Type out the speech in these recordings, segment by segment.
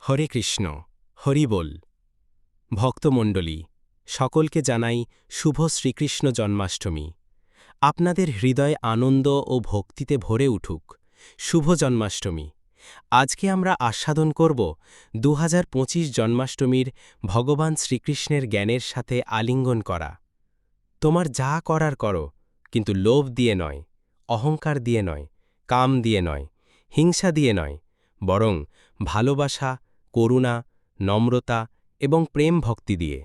হরে কৃষ্ণ, হরি বল। ভক্তমণ্ডলী, সকলকে জানাই শুভ শ্রীকৃষ্ণ জন্মাষ্টমী। আপনাদের হৃদয় আনন্দ ও ভক্তিতে ভরে উঠুক। শুভ জন্মাষ্টমী। আজকে আমরা আস্বাদন করব 2025 জন্মাষ্টমীর ভগবান শ্রীকৃষ্ণের জ্ঞানের সাথে আলিঙ্গন করা। তোমার যা করার করো, কিন্তু লোভ দিয়ে নয়, অহংকার দিয়ে নয়, কাম দিয়ে নয়, হিংসা দিয়ে নয়, বরং ভালোবাসা, করুণা, নম্রতা এবং প্রেম ভক্তি দিয়ে।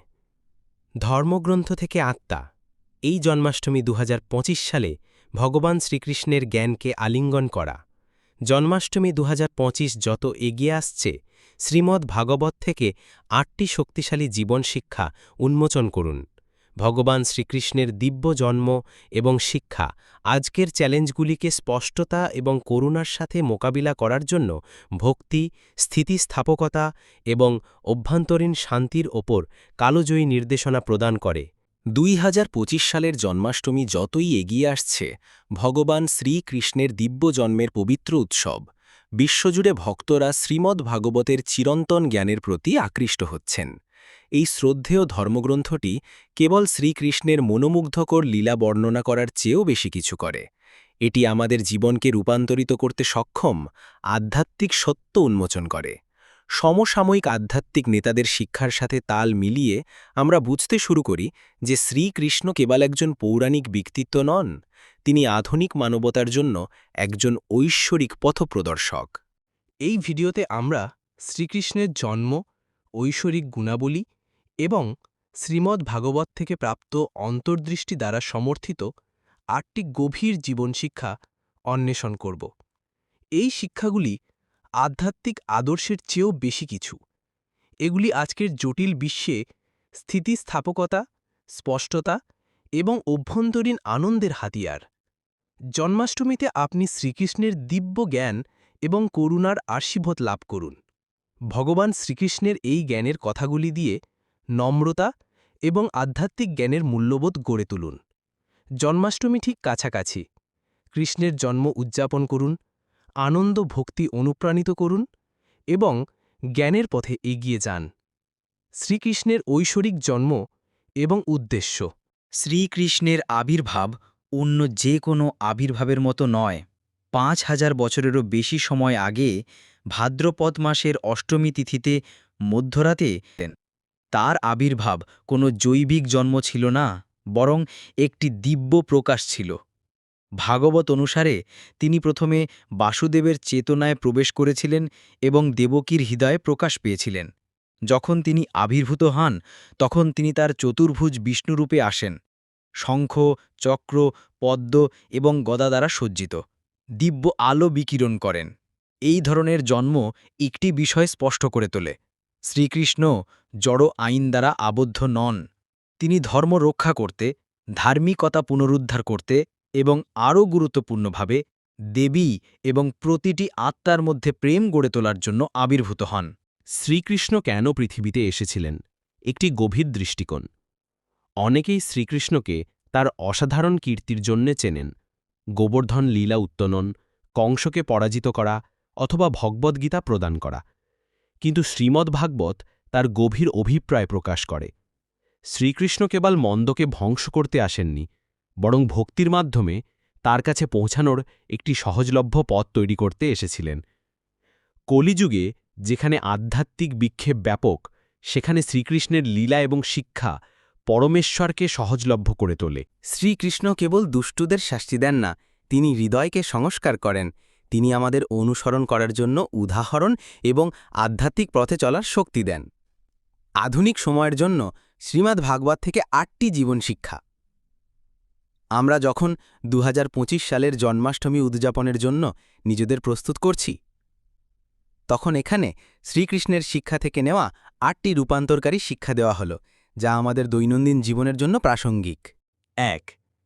ধর্মগ্রন্থ থেকে আত্মা। এই জন্মাষ্টমী 2025 সালে ভগবান শ্রীকৃষ্ণের জ্ঞানকে আলিঙ্গন করা। জন্মাষ্টমী 2025 যত এগিয়ে আসছে, শ্রীমদ্ ভাগবত থেকে 8টি শক্তিশালী জীবন শিক্ষা উন্মোচন করুন। ভগবান শ্রীকৃষ্ণের দিব্য জন্ম এবং শিক্ষা আজকের চ্যালেঞ্জগুলিকে স্পষ্টতা এবং করুণার সাথে মোকাবিলা করার জন্য ভক্তি, স্থিতিস্থাপকতা এবং অভ্যন্তরীণ শান্তির ওপর কালজয়ী নির্দেশনা প্রদান করে। 2025 সালের জন্মাষ্টমী যতই এগিয়ে আসছে, ভগবান শ্রীকৃষ্ণের দিব্য জন্মের পবিত্র উৎসব। বিশ্বজুড়ে ভক্তরা শ্রীমদ্ ভাগবতের চিরন্তন জ্ঞানের প্রতি আকৃষ্ট হচ্ছেন। এই শ্রদ্ধেয় ধর্মগ্রন্থটি কেবল শ্রীকৃষ্ণের মনোমুগ্ধকর লীলা বর্ণনা করার চেয়েও বেশি কিছু করে। এটি আমাদের জীবনকে রূপান্তরিত করতে সক্ষম আধ্যাত্মিক সত্য উন্মোচন করে। সমসাময়িক আধ্যাত্মিক নেতাদের শিক্ষার সাথে তাল মিলিয়ে আমরা বুঝতে শুরু করি যে শ্রীকৃষ্ণ কেবল একজন পৌরাণিক ব্যক্তিত্ব নন, তিনি আধুনিক মানবতার জন্য একজন ঐশ্বরিক পথপ্রদর্শক। এই ভিডিওতে আমরা শ্রীকৃষ্ণের জন্ম, ঐশ্বরিক গুণাবলী এবং শ্রীমদ্ ভাগবত থেকে প্রাপ্ত অন্তর্দৃষ্টি দ্বারা সমর্থিত 8টি গভীর জীবন শিক্ষা অন্বেষণ করব। এই শিক্ষাগুলি আধ্যাত্মিক আদর্শের চেয়েও বেশি কিছু। এগুলি আজকের জটিল বিশ্বে স্থিতিস্থাপকতা, স্পষ্টতা এবং অভ্যন্তরীণ আনন্দের হাতিয়ার। জন্মাষ্টমীতে আপনি শ্রীকৃষ্ণের দিব্য জ্ঞান এবং করুণার আশীর্বাদ লাভ করুন। ভগবান শ্রীকৃষ্ণের এই জ্ঞানের কথাগুলি দিয়ে নম্রতা এবং আধ্যাত্মিক জ্ঞানের মূল্যবোধ গড়ে তুলুন। জন্মাষ্টমী ঠিক কাছাকাছি। কৃষ্ণের জন্ম উদযাপন করুন, আনন্দ ভক্তি অনুপ্রাণিত করুন এবং জ্ঞানের পথে এগিয়ে যান। শ্রীকৃষ্ণের ঐশ্বরিক জন্ম এবং উদ্দেশ্য। শ্রীকৃষ্ণের আবির্ভাব অন্য যে কোনো আবির্ভাবের মতো নয়। 5000 বছরেরও বেশি সময় আগে ভাদ্রপদ মাসের অষ্টমী তিথিতে মধ্যরাতে তার আবির্ভাব কোনো জৈবিক জন্ম ছিল না, বরং একটি দিব্য প্রকাশ ছিল। ভাগবত অনুসারে তিনি প্রথমে বাসুদেবের চেতনায় প্রবেশ করেছিলেন এবং দেবকীর হৃদয়ে প্রকাশ পেয়েছিলেন। যখন তিনি আবির্ভূত হন, তখন তিনি তার চতুর্ভুজ বিষ্ণুরূপে আসেন, শঙ্খ, চক্র, পদ্ম এবং গদা দ্বারা সজ্জিত, দিব্য আলো বিকিরণ করেন। এই ধরনের জন্ম একটি বিষয় স্পষ্ট করে তোলে: শ্রীকৃষ্ণ জড় আইন দ্বারা আবদ্ধ নন। তিনি ধর্ম রক্ষা করতে, ধার্মিকতা পুনরুদ্ধার করতে এবং আরও গুরুত্বপূর্ণভাবে দেবী এবং প্রতিটি আত্মার মধ্যে প্রেম গড়ে তোলার জন্য আবির্ভূত হন। শ্রীকৃষ্ণ কেন পৃথিবীতে এসেছিলেন? একটি গভীর দৃষ্টিকোণ। অনেকেই শ্রীকৃষ্ণকে তার অসাধারণ কীর্তির জন্যে চেনেন, গোবর্ধন লীলা উত্তোলন, কংসকে পরাজিত করা অথবা ভগবদ্গীতা প্রদান করা। কিন্তু শ্রীমদ্ ভাগবত তার গভীর অভিপ্রায় প্রকাশ করে। শ্রীকৃষ্ণ কেবল মন্দকে ধ্বংস করতে আসেননি, বরং ভক্তির মাধ্যমে তার কাছে পৌঁছানোর একটি সহজলভ্য পথ তৈরি করতে এসেছিলেন। কলিযুগে যেখানে আধ্যাত্মিক বিক্ষেপ ব্যাপক, সেখানে শ্রীকৃষ্ণের লীলা এবং শিক্ষা পরমেশ্বরকে সহজলভ্য করে তোলে। শ্রীকৃষ্ণ কেবল দুষ্টুদের শাস্তি দেন না, তিনি হৃদয়কে সংস্কার করেন। তিনি আমাদের অনুসরণ করার জন্য উদাহরণ এবং আধ্যাত্মিক পথে চলার শক্তি দেন। আধুনিক সময়ের জন্য শ্রীমদ্ ভাগবত থেকে 8টি জীবন শিক্ষা। আমরা যখন 2025 সালের জন্মাষ্টমী উদযাপনের জন্য নিজেদের প্রস্তুত করছি, তখন এখানে শ্রীকৃষ্ণের শিক্ষা থেকে নেওয়া 8টি রূপান্তরকারী শিক্ষা দেওয়া হলো, যা আমাদের দৈনন্দিন জীবনের জন্য প্রাসঙ্গিক। 1.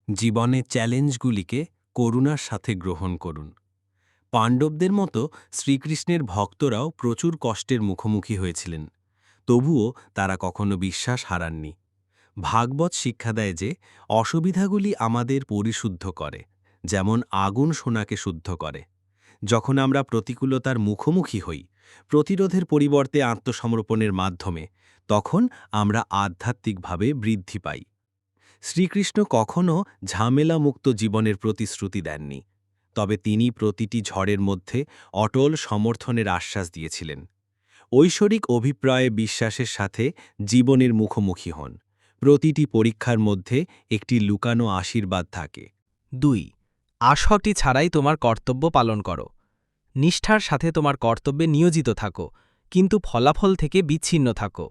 জীবনের চ্যালেঞ্জগুলিকে করুণার সাথে গ্রহণ করুন। পাণ্ডবদের মতো শ্রীকৃষ্ণের ভক্তরাও প্রচুর কষ্টের মুখোমুখি হয়েছিলেন, তবুও তারা কখনো বিশ্বাস হারাননি। ভাগবত শিক্ষা দেয় যে অসুবিধাগুলি আমাদের পরিশুদ্ধ করে, যেমন আগুন সোনাকে শুদ্ধ করে। যখন আমরা প্রতিকূলতার মুখোমুখি হই, প্রতিরোধের পরিবর্তে আত্মসমর্পণের মাধ্যমে, তখন আমরা আধ্যাত্মিকভাবে বৃদ্ধি পাই। শ্রীকৃষ্ণ কখনও ঝামেলামুক্ত জীবনের প্রতিশ্রুতি দেননি, তবে তিনি প্রতিটি ঝড়ের মধ্যে অটল সমর্থনের আশ্বাস দিয়েছিলেন। ঐশ্বরিক অভিপ্রায়ে বিশ্বাসের সাথে জীবনের মুখোমুখি হন। প্রতিটি পরীক্ষার মধ্যে একটি লুকানো আশীর্বাদ থাকে। 2. আশক্তি ছাড়াই তোমার কর্তব্য পালন করো। নিষ্ঠার সাথে তোমার কর্তব্যে নিয়োজিত থাকো, কিন্তু ফলাফল থেকে বিচ্ছিন্ন থাকো।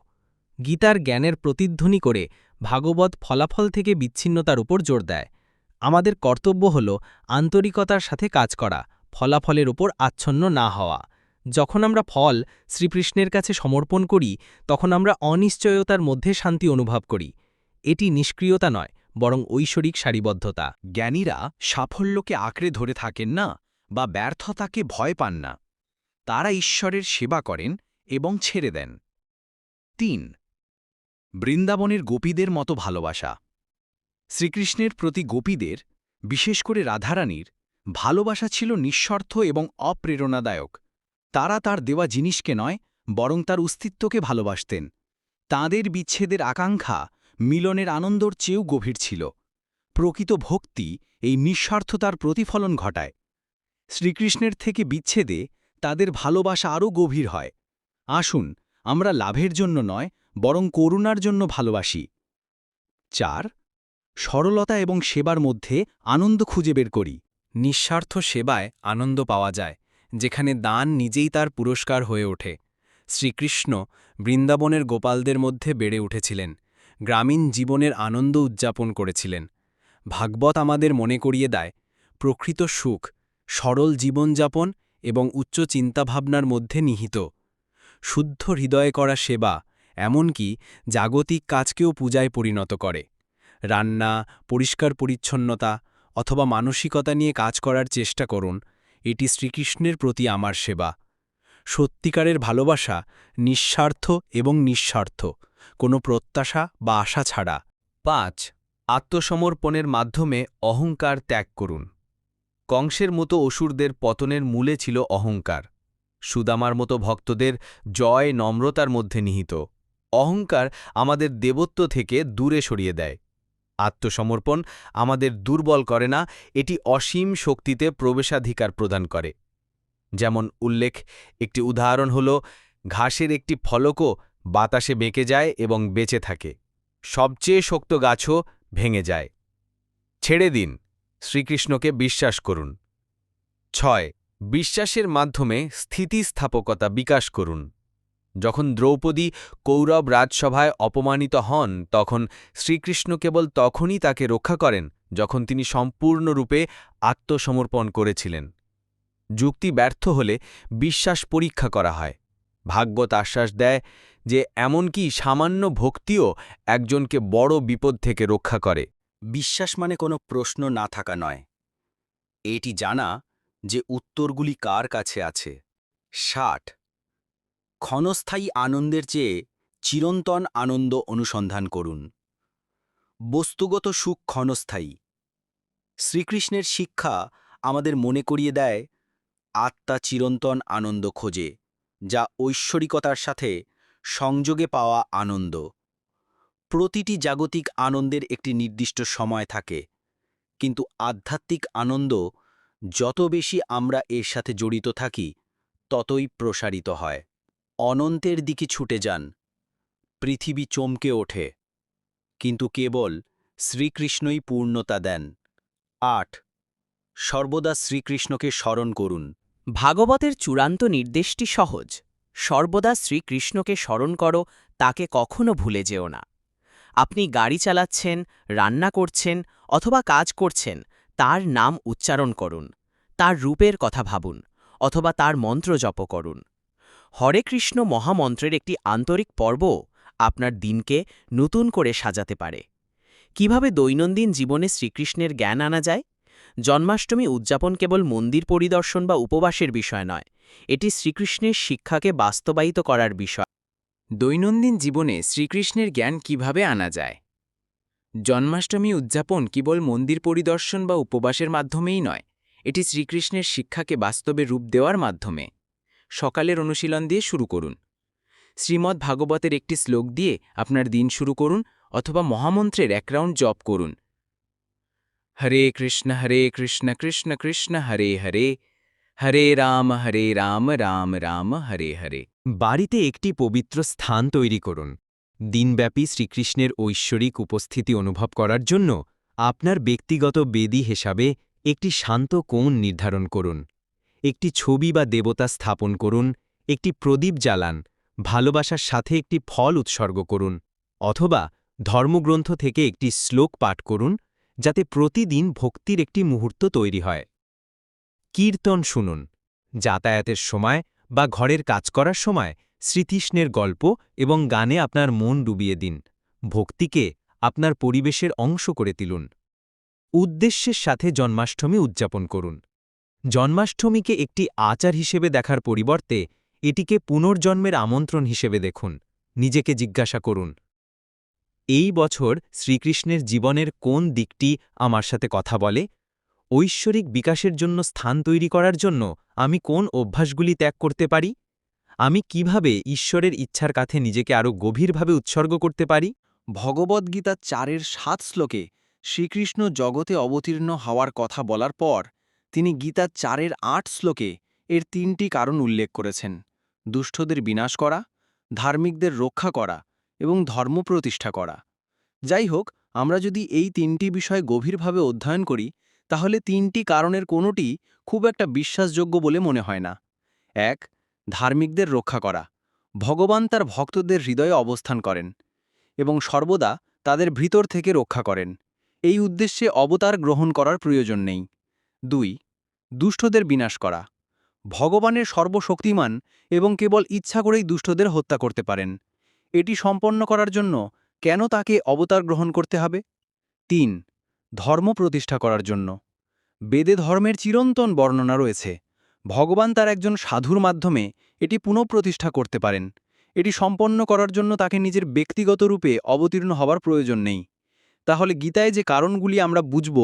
গীতার জ্ঞানের প্রতিধ্বনি করে ভাগবত ফলাফল থেকে বিচ্ছিন্নতার উপর জোর দেয়। আমাদের কর্তব্য হল আন্তরিকতার সাথে কাজ করা, ফলাফলের উপর আচ্ছন্ন না হওয়া। যখন আমরা ফল শ্রীকৃষ্ণের কাছে সমর্পণ করি, তখন আমরা অনিশ্চয়তার মধ্যে শান্তি অনুভব করি। এটি নিষ্ক্রিয়তা নয়, বরং ঐশ্বরিক সারিবদ্ধতা। জ্ঞানীরা সাফল্যকে আঁকড়ে ধরে থাকেন না বা ব্যর্থতাকে ভয় পান না। তারা ঈশ্বরের সেবা করেন এবং ছেড়ে দেন। 3. বৃন্দাবনের গোপীদের মতো ভালোবাসা। শ্রীকৃষ্ণের প্রতি গোপীদের, বিশেষ করে রাধারানীর, ভালোবাসা ছিল নিঃস্বার্থ এবং অপ্রেরণাদায়ক। তারা তার দেওয়া জিনিসকে নয়, বরং তার অস্তিত্বকে ভালোবাসতেন। তাঁদের বিচ্ছেদের আকাঙ্ক্ষা মিলনের আনন্দর চেয়েও গভীর ছিল। প্রকৃত ভক্তি এই নিঃস্বার্থতার প্রতিফলন ঘটায়। শ্রীকৃষ্ণের থেকে বিচ্ছেদে তাদের ভালোবাসা আরও গভীর হয়। আসুন আমরা লাভের জন্য নয়, বরং করুণার জন্য ভালোবাসি। 4. সরলতা এবং সেবার মধ্যে আনন্দ খুঁজে বের করি। নিঃস্বার্থ সেবায় আনন্দ পাওয়া যায়, যেখানে দান নিজেই তার পুরস্কার হয়ে ওঠে। শ্রীকৃষ্ণ বৃন্দাবনের গোপালদের মধ্যে বেড়ে উঠেছিলেন, গ্রামীণ জীবনের আনন্দ উদযাপন করেছিলেন। ভাগবত আমাদের মনে করিয়ে দেয়, প্রকৃত সুখ সরল জীবনযাপন এবং উচ্চ চিন্তাভাবনার মধ্যে নিহিত। শুদ্ধ হৃদয়ে করা সেবা এমনকি জাগতিক কাজকেও পূজায় পরিণত করে। রান্না, পরিষ্কার পরিচ্ছন্নতা অথবা মানসিকতা নিয়ে কাজ করার চেষ্টা করুন, এটি শ্রীকৃষ্ণের প্রতি আমার সেবা। সত্যিকারের ভালোবাসা নিঃস্বার্থ এবং নিঃস্বার্থ, কোনো প্রত্যাশা বা আশা ছাড়া। 5. আত্মসমর্পণের মাধ্যমে অহংকার ত্যাগ করুন। কংসের মতো অসুরদের পতনের মূলে ছিল অহংকার। সুদামার মতো ভক্তদের জয় নম্রতার মধ্যে নিহিত। অহংকার আমাদের দেবত্ব থেকে দূরে সরিয়ে দেয়। আত্মসমর্পণ আমাদের দুর্বল করে না, এটি অসীম শক্তিতে প্রবেশাধিকার প্রদান করে। যেমন উল্লেখ, একটি উদাহরণ হল ঘাসের একটি ফলকও বাতাসে বেঁকে যায় এবং বেঁচে থাকে। সবচেয়ে শক্ত গাছও ভেঙে যায়। ছেড়ে দিন, শ্রীকৃষ্ণকে বিশ্বাস করুন। 6. বিশ্বাসের মাধ্যমে স্থিতিস্থাপকতা বিকাশ করুন। যখন দ্রৌপদী কৌরব রাজসভায় অপমানিত হন, তখন শ্রীকৃষ্ণ কেবল তখনই তাকে রক্ষা করেন যখন তিনি সম্পূর্ণরূপে আত্মসমর্পণ করেছিলেন। যুক্তি ব্যর্থ হলে বিশ্বাস পরীক্ষা করা হয়। ভাগবত আশ্বাস দেয় যে এমনকি সামান্য ভক্তিও একজনকে বড় বিপদ থেকে রক্ষা করে। বিশ্বাস মানে কোনো প্রশ্ন না থাকা নয়, এটি জানা যে উত্তরগুলি কার কাছে আছে। 60. ক্ষণস্থায়ী আনন্দের চেয়ে চিরন্তন আনন্দ অনুসন্ধান করুন। বস্তুগত সুখ ক্ষণস্থায়ী। শ্রীকৃষ্ণের শিক্ষা আমাদের মনে করিয়ে দেয়, আত্মা চিরন্তন আনন্দ খোঁজে, যা ঐশ্বরিকতার সাথে সংযোগে পাওয়া আনন্দ। প্রতিটি জাগতিক আনন্দের একটি নির্দিষ্ট সময় থাকে, কিন্তু আধ্যাত্মিক আনন্দ যত বেশি আমরা এর সাথে জড়িত থাকি, ততই প্রসারিত হয়। অনন্তের দিকে ছুটে যান, পৃথিবী চমকে ওঠে, কিন্তু কেবল শ্রীকৃষ্ণই পূর্ণতা দেন। 8. সর্বদা শ্রীকৃষ্ণকে স্মরণ করুন। ভাগবতের চূড়ান্ত নির্দেশটি সহজ: সর্বদা শ্রীকৃষ্ণকে স্মরণ করো, তাকে কখনো ভুলে যেও না। আপনি গাড়ি চালাচ্ছেন, রান্না করছেন অথবা কাজ করছেন, তার নাম উচ্চারণ করুন, তার রূপের কথা ভাবুন, অথবা তার মন্ত্র জপ করুন। হরে কৃষ্ণ মহামন্ত্রের একটি আন্তরিক পর্ব আপনার দিনকে নতুন করে সাজাতে পারে। কিভাবে দৈনন্দিন জীবনে শ্রীকৃষ্ণের জ্ঞান আনা যায়? জন্মাষ্টমী উদযাপন কেবল মন্দির পরিদর্শন বা উপবাসের বিষয় নয়, এটি শ্রীকৃষ্ণের শিক্ষাকে বাস্তবায়িত করার বিষয়। দৈনন্দিন জীবনে শ্রীকৃষ্ণের জ্ঞান কিভাবে আনা যায়? জন্মাষ্টমী উদযাপন কেবল মন্দির পরিদর্শন বা উপবাসের মাধ্যমেই নয়, এটি শ্রীকৃষ্ণের শিক্ষাকে বাস্তবে রূপ দেওয়ার মাধ্যমে। সকালের অনুশীলন দিয়ে শুরু করুন। শ্রীমদ্ ভাগবতের একটি শ্লোক দিয়ে আপনার দিন শুরু করুন অথবা মহামন্ত্রের এক রাউন্ড জপ করুন। হরে কৃষ্ণ কৃষ্ণ কৃষ্ণ হরে হরে, হরে রাম রাম রাম হরে হরে। বাড়িতে একটি পবিত্র স্থান তৈরি করুন। দিনব্যাপী শ্রীকৃষ্ণের ঐশ্বরিক উপস্থিতি অনুভব করার জন্য আপনার ব্যক্তিগত বেদী হিসাবে একটি শান্ত কোণ নির্ধারণ করুন। একটি ছবি বা দেবতা স্থাপন করুন, একটি প্রদীপ জ্বালান, ভালোবাসার সাথে একটি ফল উৎসর্গ করুন, অথবা ধর্মগ্রন্থ থেকে একটি শ্লোক পাঠ করুন, যাতে প্রতিদিন ভক্তির একটি মুহূর্ত তৈরি হয়। কীর্তন শুনুন। যাতায়াতের সময় বা ঘরের কাজ করার সময় শ্রীকৃষ্ণের গল্প এবং গানে আপনার মন ডুবিয়ে দিন। ভক্তিকে আপনার পরিবেশের অংশ করে তুলুন। উদ্দেশ্যের সাথে জন্মাষ্টমী উদযাপন করুন। জন্মাষ্টমীকে একটি আচার হিসেবে দেখার পরিবর্তে এটিকে পুনর্জন্মের আমন্ত্রণ হিসেবে দেখুন। নিজেকে জিজ্ঞাসা করুন, এই বছর শ্রীকৃষ্ণের জীবনের কোন দিকটি আমার সাথে কথা বলে? ঐশ্বরিক বিকাশের জন্য স্থান তৈরি করার জন্য আমি কোন অভ্যাসগুলি ত্যাগ করতে পারি? আমি কিভাবে ঈশ্বরের ইচ্ছার কাছে নিজেকে আরও গভীরভাবে উৎসর্গ করতে পারি? ভগবদ্গীতা 4-7 শ্লোকে শ্রীকৃষ্ণ জগতে অবতীর্ণ হওয়ার কথা বলার পর তিনি গীতা 4-8 শ্লোকে এর 3টি কারণ উল্লেখ করেছেন: দুষ্টদের বিনাশ করা, ধার্মিকদের রক্ষা করা এবং ধর্ম প্রতিষ্ঠা করা। যাই হোক, আমরা যদি এই 3টি বিষয় গভীরভাবে অধ্যয়ন করি, তাহলে 3টি কারণের কোনোটি খুব একটা বিশ্বাসযোগ্য বলে মনে হয় না। 1. ধার্মিকদের রক্ষা করা। ভগবান তার ভক্তদের হৃদয়ে অবস্থান করেন এবং সর্বদা তাদের ভিতর থেকে রক্ষা করেন। এই উদ্দেশ্যে অবতার গ্রহণ করার প্রয়োজন নেই। 2. দুষ্টদের বিনাশ করা। ভগবানের সর্বশক্তিমান এবং কেবল ইচ্ছা করেই দুষ্টদের হত্যা করতে পারেন। এটি সম্পন্ন করার জন্য কেন তাকে অবতার গ্রহণ করতে হবে? 3. ধর্ম প্রতিষ্ঠা করার জন্য। বেদে ধর্মের চিরন্তন বর্ণনা রয়েছে। ভগবান তার একজন সাধুর মাধ্যমে এটি পুনঃপ্রতিষ্ঠা করতে পারেন। এটি সম্পন্ন করার জন্য তাকে নিজের ব্যক্তিগত রূপে অবতীর্ণ হবার প্রয়োজন নেই। তাহলে গীতায় যে কারণগুলি আমরা বুঝব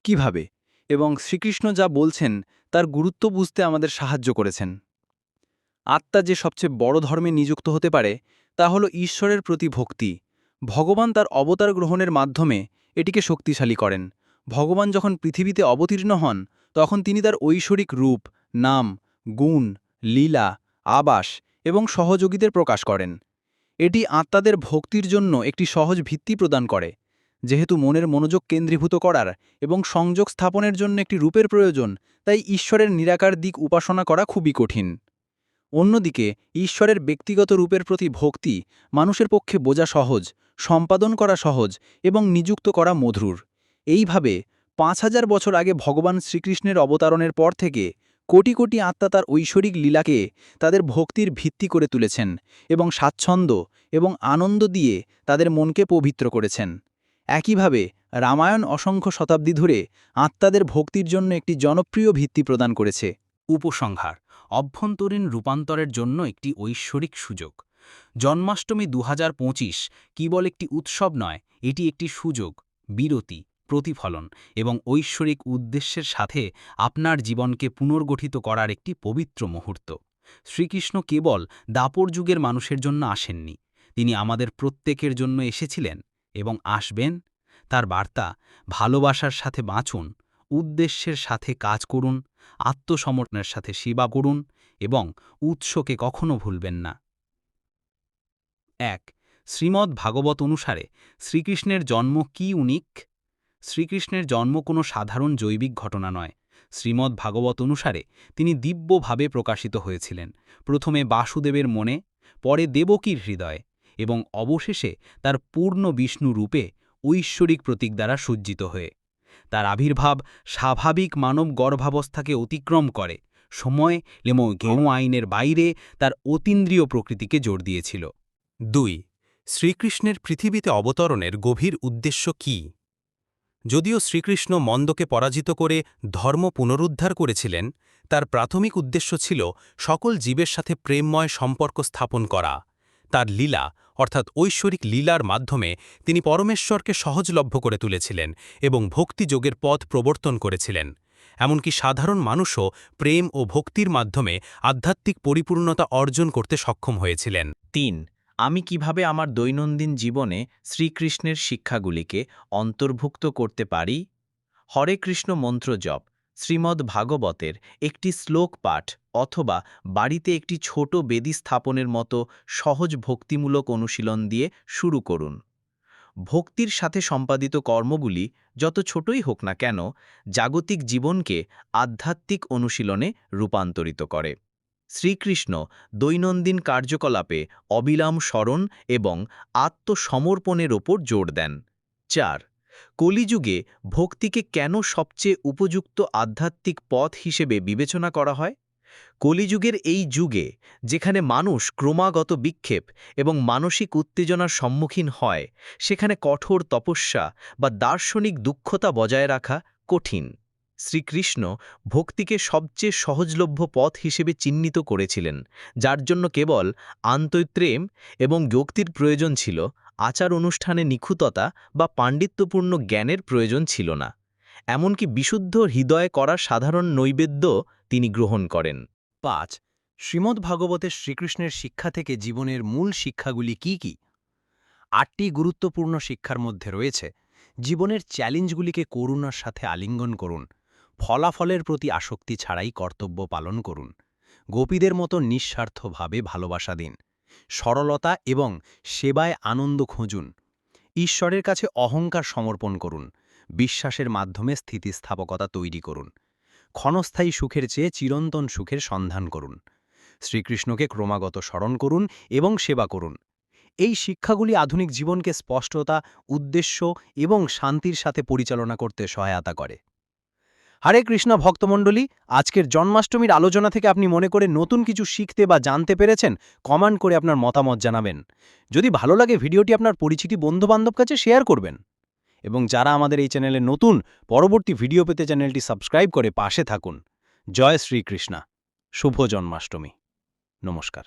কিভাবে, এবং শ্রীকৃষ্ণ যা বলছেন তার গুরুত্ব বুঝতে আমাদের সাহায্য করেছেন। আত্মা যে সবচেয়ে বড় ধর্মে নিযুক্ত হতে পারে তা হল ঈশ্বরের প্রতি ভক্তি। ভগবান তার অবতার গ্রহণের মাধ্যমে এটিকে শক্তিশালী করেন। ভগবান যখন পৃথিবীতে অবতীর্ণ হন, তখন তিনি তার ঐশ্বরিক রূপ, নাম, গুণ, লীলা, আবাস এবং সহযোগীদের প্রকাশ করেন। এটি আত্মাদের ভক্তির জন্য একটি সহজ ভিত্তি প্রদান করে। যেহেতু মনের মনোযোগ কেন্দ্রীভূত করার এবং সংযোগ স্থাপনের জন্য একটি রূপের প্রয়োজন, তাই ঈশ্বরের নিরাকার দিক উপাসনা করা খুবই কঠিন। অন্যদিকে ঈশ্বরের ব্যক্তিগত রূপের প্রতি ভক্তি মানুষের পক্ষে বোঝা সহজ, সম্পাদন করা সহজ এবং নিযুক্ত করা মধুর। এইভাবে 5000 বছর আগে ভগবান শ্রীকৃষ্ণের অবতারণের পর থেকে কোটি কোটি আত্মা তার ঐশ্বরিক লীলাকে তাদের ভক্তির ভিত্তি করে তুলেছেন এবং স্বাচ্ছন্দ্য এবং আনন্দ দিয়ে তাদের মনকে পবিত্র করেছেন। একইভাবে রামায়ণ অসংখ্য শতাব্দী ধরে আত্মাদের ভক্তির জন্য একটি জনপ্রিয় ভিত্তি প্রদান করেছে। উপসংহার: অভ্যন্তরীণ রূপান্তরের জন্য একটি ঐশ্বরিক সুযোগ। জন্মাষ্টমী 2025 কেবল একটি উৎসব নয়, এটি একটি সুযোগ, বিরতি, প্রতিফলন এবং ঐশ্বরিক উদ্দেশ্যের সাথে আপনার জীবনকে পুনর্গঠিত করার একটি পবিত্র মুহূর্ত। শ্রীকৃষ্ণ কেবল দাপর যুগের মানুষের জন্য আসেননি, তিনি আমাদের প্রত্যেকের জন্য এসেছিলেন এবং আসবেন। তার বার্তা: ভালোবাসার সাথে বাঁচুন, উদ্দেশ্যের সাথে কাজ করুন, আত্মসমর্পণের সাথে সেবা করুন এবং উৎসকে কখনো ভুলবেন না। 1. শ্রীমদ্ ভাগবত অনুসারে শ্রীকৃষ্ণের জন্ম কি ইউনিক? শ্রীকৃষ্ণের জন্ম কোনো সাধারণ জৈবিক ঘটনা নয়। শ্রীমদ্ ভাগবত অনুসারে তিনি দিব্যভাবে প্রকাশিত হয়েছিলেন, প্রথমে বাসুদেবের মনে, পরে দেবকীর হৃদয়ে এবং অবশেষে তার পূর্ণ বিষ্ণু রূপে ঐশ্বরিক প্রতীক দ্বারা সজ্জিত হয়ে। তার আবির্ভাব স্বাভাবিক মানব গর্ভাবস্থাকে অতিক্রম করে, সময় এবং জ্ঞেয় আইনের বাইরে তার অতীন্দ্রিয় প্রকৃতিকে জোর দিয়েছিল। 2. শ্রীকৃষ্ণের পৃথিবীতে অবতরণের গভীর উদ্দেশ্য কি? যদিও শ্রীকৃষ্ণ মন্দকে পরাজিত করে ধর্ম পুনরুদ্ধার করেছিলেন, তার প্রাথমিক উদ্দেশ্য ছিল সকল জীবের সাথে প্রেমময় সম্পর্ক স্থাপন করা। তার লীলা অর্থাৎ ঐশ্বরিক লীলার মাধ্যমে তিনি পরমেশ্বরকে সহজলভ্য করে তুলেছিলেন এবং ভক্তিযোগের পথ প্রবর্তন করেছিলেন। এমনকি সাধারণ মানুষও প্রেম ও ভক্তির মাধ্যমে আধ্যাত্মিক পরিপূর্ণতা অর্জন করতে সক্ষম হয়েছিলেন। ৩. আমি কিভাবে আমার দৈনন্দিন জীবনে শ্রীকৃষ্ণের শিক্ষাগুলিকে অন্তর্ভুক্ত করতে পারি? হরে কৃষ্ণ মন্ত্র জপ, শ্রীমদ্ ভাগবতের একটি শ্লোক পাঠ অথবা বাড়িতে একটি ছোট বেদি স্থাপনের মতো সহজ ভক্তিমূলক অনুশীলন দিয়ে শুরু করুন। ভক্তির সাথে সম্পাদিত কর্মগুলি যত ছোটই হোক না কেন, জাগতিক জীবনকে আধ্যাত্মিক অনুশীলনে রূপান্তরিত করে। শ্রীকৃষ্ণ দৈনন্দিন কার্যকলাপে অবিরাম স্মরণ এবং আত্মসমর্পণের ওপর জোর দেন। ৪. কলিযুগে ভক্তিকে কেন সবচেয়ে উপযুক্ত আধ্যাত্মিক পথ হিসেবে বিবেচনা করা হয়? কলিযুগের এই যুগে, যেখানে মানুষ ক্রমাগত বিক্ষেপ এবং মানসিক উত্তেজনার সম্মুখীন হয়, সেখানে কঠোর তপস্যা বা দার্শনিক দুঃখতা বজায় রাখা কঠিন। শ্রীকৃষ্ণ ভক্তিকে সবচেয়ে সহজলভ্য পথ হিসেবে চিহ্নিত করেছিলেন, যার জন্য কেবল আন্তঃপ্রেম এবং যুক্তির প্রয়োজন ছিল, আচার অনুষ্ঠানে নিখুঁততা বা পাণ্ডিত্যপূর্ণ জ্ঞানের প্রয়োজন ছিল না। এমনকি বিশুদ্ধ হৃদয়ে করা সাধারণ নৈবেদ্য তিনি গ্রহণ করেন। ৫. শ্রীমদ্ভাগবতের শ্রীকৃষ্ণের শিক্ষা থেকে জীবনের মূল শিক্ষাগুলি কি কি? ৮টি গুরুত্বপূর্ণ শিক্ষার মধ্যে রয়েছে: জীবনের চ্যালেঞ্জগুলিকে করুণার সাথে আলিঙ্গন করুন, ফলাফলের প্রতি আসক্তি ছাড়াই কর্তব্য পালন করুন, গোপীদের মতো নিঃস্বার্থভাবে ভালোবাসা দিন, সরলতা এবং সেবায় আনন্দ খুঁজুন, ঈশ্বরের কাছে অহংকার সমর্পণ করুন, বিশ্বাসের মাধ্যমে স্থিতিস্থাপকতা তৈরি করুন, ক্ষণস্থায়ী সুখের চেয়ে চিরন্তন সুখের সন্ধান করুন, শ্রীকৃষ্ণকে ক্রমাগত স্মরণ করুন এবং সেবা করুন। এই শিক্ষাগুলি আধুনিক জীবনকে স্পষ্টতা, উদ্দেশ্য এবং শান্তির সাথে পরিচালনা করতে সহায়তা করে। হরে কৃষ্ণ ভক্তমণ্ডলী, আজকের জন্মাষ্টমীর আলোচনা থেকে আপনি মনে করে নতুন কিছু শিখতে বা জানতে পেরেছেন? কমেন্ট করে আপনার মতামত জানাবেন। যদি ভালো লাগে, ভিডিওটি আপনার পরিচিত বন্ধুবান্ধব কাছে শেয়ার করবেন। এবং যারা আমাদের এই চ্যানেলে নতুন, পরবর্তী ভিডিও পেতে চ্যানেলটি সাবস্ক্রাইব করে পাশে থাকুন। জয় শ্রীকৃষ্ণ। শুভ জন্মাষ্টমী। নমস্কার।